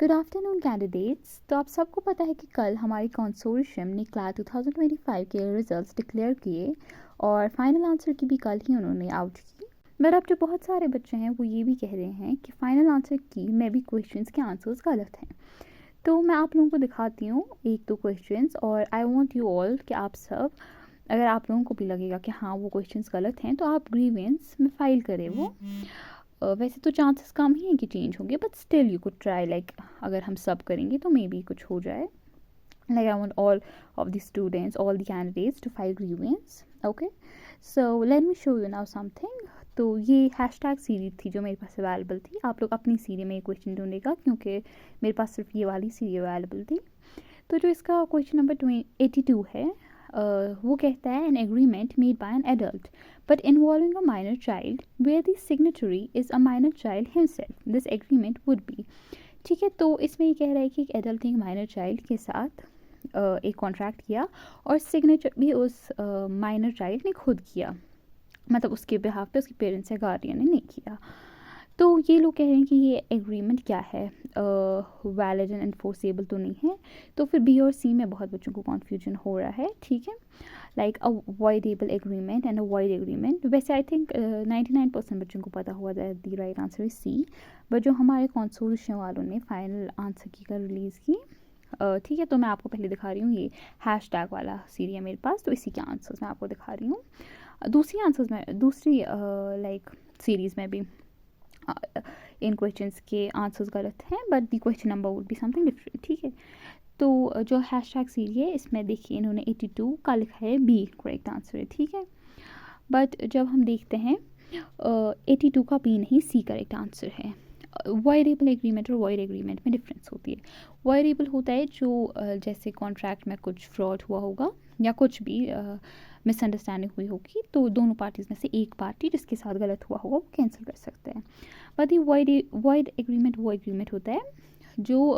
Good afternoon candidates. तो आप सबको पता है कि कल हमारी कंसोर्शियम ने क्लास 2025 के रिजल्ट्स डिक्लेयर किए और फाइनल आंसर की भी कल ही उन्होंने आउट की। बट अब जो बहुत सारे बच्चे हैं वो ये भी कह रहे हैं कि फाइनल आंसर की में भी क्वेश्चंस के आंसर्स गलत हैं। तो मैं आप लोगों को दिखाती हूँ एक दो क्वेश्चंस और आई वांट यू ऑल कि आप सब, अगर आप लोगों को भी लगेगा कि हाँ वो क्वेश्चंस गलत हैं तो आप ग्रीवेंस में फाइल करें वो। वैसे तो चांसेस कम ही हैं कि चेंज होंगे, but still you could try, like अगर हम सब करेंगे तो मे बी कुछ हो जाए। Like I want all of the students, all the candidates to file grievance. Okay, so let me show you now something. तो ये हैशटैग सीरीज थी जो मेरे पास अवेलेबल थी। आप लोग अपनी सीरी में ये क्वेश्चन ढूंढेगा क्योंकि मेरे पास सिर्फ ये वाली सीरी अवेलेबल थी। तो जो इसका क्वेश्चन नंबर 82 है, वो कहता है an agreement made by an adult but involving a minor child where the signatory is a minor child himself, this agreement would be. ठीक है, तो इसमें ये कह रहा है कि एक एडल्ट ने एक माइनर चाइल्ड के साथ एक कॉन्ट्रैक्ट किया और सिग्नेचर भी उस माइनर चाइल्ड ने खुद किया, मतलब उसके बिहाफ पे उसके पेरेंट्स या गार्डियन ने नहीं किया। तो ये लोग कह रहे हैं कि ये एग्रीमेंट क्या है, वैलिड एंड इन्फोर्सेबल तो नहीं है। तो फिर बी और सी में बहुत बच्चों को कन्फ्यूजन हो रहा है। ठीक है, like avoidable agreement and avoid agreement. वैसे आई थिंक 99% बच्चों को पता हुआ that the right answer is C, but जो हमारे कंसोर्शियम वालों ने फाइनल आंसर की का रिलीज़ की। ठीक है, तो मैं आपको पहले दिखा रही हूँ, ये हैशटैग वाला सीरी है मेरे पास, तो इसी के आंसर्स मैं आपको दिखा रही हूँ। दूसरी आंसर्स में, दूसरी लाइक सीरीज़ में भी इन क्वेश्चंस के आंसर्स गलत हैं, but the question number would be something different. ठीक है, तो जो हैशटैग सीरी है इसमें देखिए इन्होंने 82 का लिखा है, बी करेक्ट आंसर है। ठीक है, बट जब हम देखते हैं 82 का बी नहीं, सी करेक्ट आंसर है। वॉयरेबल एग्रीमेंट और वॉइड एग्रीमेंट में डिफरेंस होती है। वॉयरेबल होता है जो जैसे कॉन्ट्रैक्ट में कुछ फ्रॉड हुआ होगा या कुछ भी मिसअंडरस्टैंडिंग हुई होगी, तो दोनों पार्टीज़ में से एक पार्टी जिसके साथ गलत हुआ होगा वो कैंसिल कर सकते हैं। बट ये वॉइड एग्रीमेंट वो एग्रीमेंट होता है जो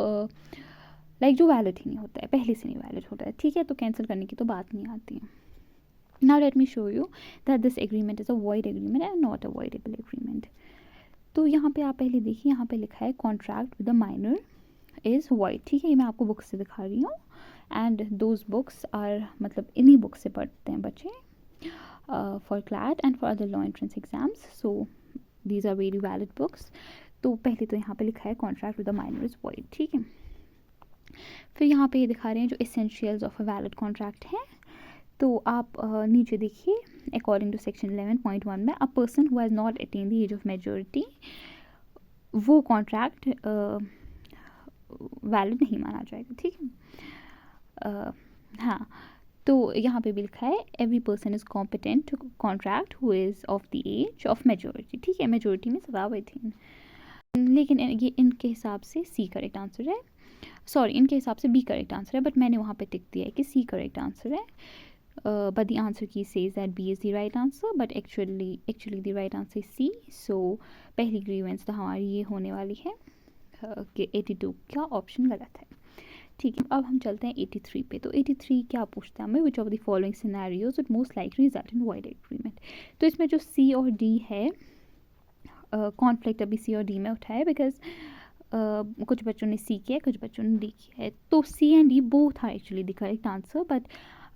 लाइक जो वैलिड ही नहीं होता है, पहले से नहीं वैलिड होता है। ठीक है, तो कैंसिल करने की तो बात नहीं आती है। Now let me show you that this agreement is a void agreement and not a voidable agreement. तो यहाँ पे आप पहले देखिए, यहाँ पे लिखा है contract with the minor is void। ठीक है, ये मैं आपको बुक से दिखा रही हूँ एंड दोज बुक्स आर, मतलब इन्हीं बुक से पढ़ते हैं बच्चे for CLAT and for other law entrance exams, so these are very valid books. तो पहले तो यहाँ पे लिखा है contract with the minor is void। ठीक है, फिर यहाँ पे ये दिखा रहे हैं जो essentials of a valid contract है। तो आप नीचे देखिए, अकॉर्डिंग टू सेक्शन 11.1 में a person who has not attain the age of majority, वो कॉन्ट्रैक्ट वैलिड नहीं माना जाएगा। ठीक है, हाँ, तो यहाँ पे भी लिखा है every person is competent to contract who is of the age of majority. ठीक है, मेजोरिटी में 17 लेकिन ये इनके हिसाब से सी करेक्ट आंसर है, सॉरी इनके हिसाब से बी करेक्ट आंसर है, बट मैंने वहाँ पे टिक दिया है कि सी करेक्ट आंसर है। But the answer key says that B is the right answer, but actually the right answer is C. So पहली grievance तो हमारी ये होने वाली है कि 82 का ऑप्शन गलत है। ठीक है, अब हम चलते हैं 83 पे। तो 83 क्या पूछता है हमें, which of the following scenarios would most likely result in void agreement. तो इसमें जो C और D है, कॉन्फ्लिक्ट अभी C और D में उठा है बिकॉज कुछ बच्चों ने C किया है, कुछ बच्चों ने D किया है। तो C and D both are actually the correct answer, but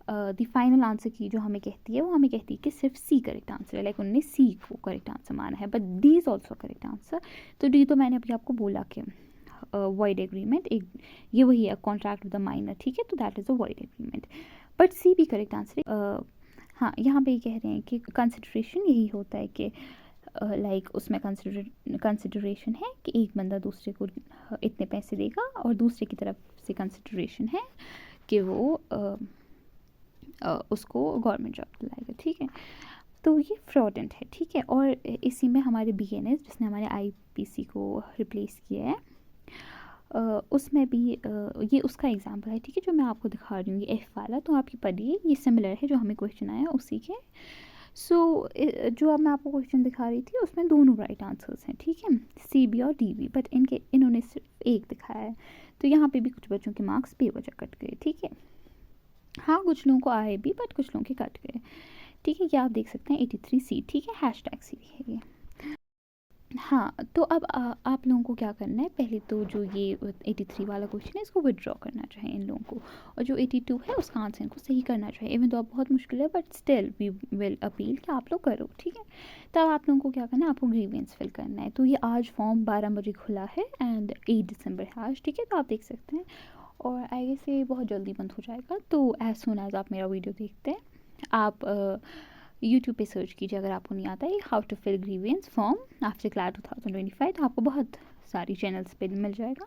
the final answer की जो हमें कहती है वो हमें कहती है कि सिर्फ सी करेक्ट आंसर है, लाइक उन्होंने सी को करेक्ट आंसर माना है, but D is also correct answer. तो डी तो मैंने अभी आपको बोला कि वॉइड एग्रीमेंट एक ये वही है, कॉन्ट्रैक्ट विद द माइनर। ठीक है, तो that is a void agreement, but C भी करेक्ट आंसर है। हाँ, यहाँ पे ये कह रहे हैं कि कंसिडरेशन यही होता है कि लाइक उसमें कंसिडरेशन है कि एक बंदा दूसरे को इतने पैसे देगा और दूसरे की तरफ से कंसिडरेशन है कि वो उसको गवर्नमेंट जॉब दिलाएगा। ठीक है, तो ये फ्रॉडेंट है। ठीक है, और इसी में हमारे BNS जिसने हमारे IPC को रिप्लेस किया है, उसमें भी ये उसका एग्जाम्पल है। ठीक है, जो मैं आपको दिखा रही हूँ ये F वाला, तो आप ये पढ़िए, ये सिमिलर है जो हमें क्वेश्चन आया उसी के। सो जो अब मैं आपको क्वेश्चन दिखा रही थी उसमें दोनों राइट आंसर्स हैं। ठीक है, CB और DB, बट इन्होंने सिर्फ एक दिखाया है, तो यहाँ पे भी कुछ बच्चों के मार्क्स बेवजह कट गए। ठीक है, हाँ कुछ लोगों को आए भी, बट कुछ लोगों के कट गए। ठीक है, ये आप देख सकते हैं 83C। ठीक है, हैशटैग सी है ये। हाँ, तो अब आप लोगों को क्या करना है, पहले तो जो ये 83 वाला क्वेश्चन है इसको विथड्रॉ करना चाहिए इन लोगों को, और जो 82 है उसका आंसर इनको सही करना चाहिए। इवन तो अब बहुत मुश्किल है but still we will appeal कि आप लोग करो, ठीक है। तब आप लोगों को क्या करना है, आपको ग्रीवेंस फिल करना है। तो ये आज फॉर्म 12 बजे खुला है एंड 8 दिसंबर है आज, ठीक है। तो आप देख सकते हैं, और आई गेस ये बहुत जल्दी बंद हो जाएगा। तो एज सुन एज आप मेरा वीडियो देखते हैं, आप यूट्यूब पे सर्च कीजिए अगर आपको नहीं आता है how to fill grievance form after class 2025, तो आपको बहुत सारी चैनल्स पे मिल जाएगा।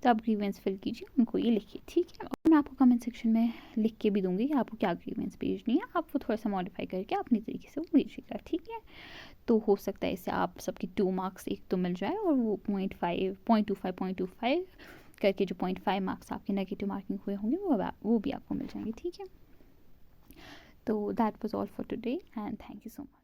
तो आप ग्रीवेंस फिल कीजिए, उनको ये लिखिए, ठीक है। और मैं आपको कमेंट सेक्शन में लिख के भी दूंगी कि आपको क्या ग्रीवेंस भेजनी है, आप वो थोड़ा सा मॉडिफाई करके अपनी तरीके से वो भेजिएगा, ठीक है। तो हो सकता है इससे आप सबके 2 मार्क्स एक तो मिल जाए, और वो 0.25 करके जो 0.5 मार्क्स आपके नेगेटिव मार्किंग हुए होंगे वो भी आपको मिल जाएंगे, ठीक है। तो that was all for today and thank you so much.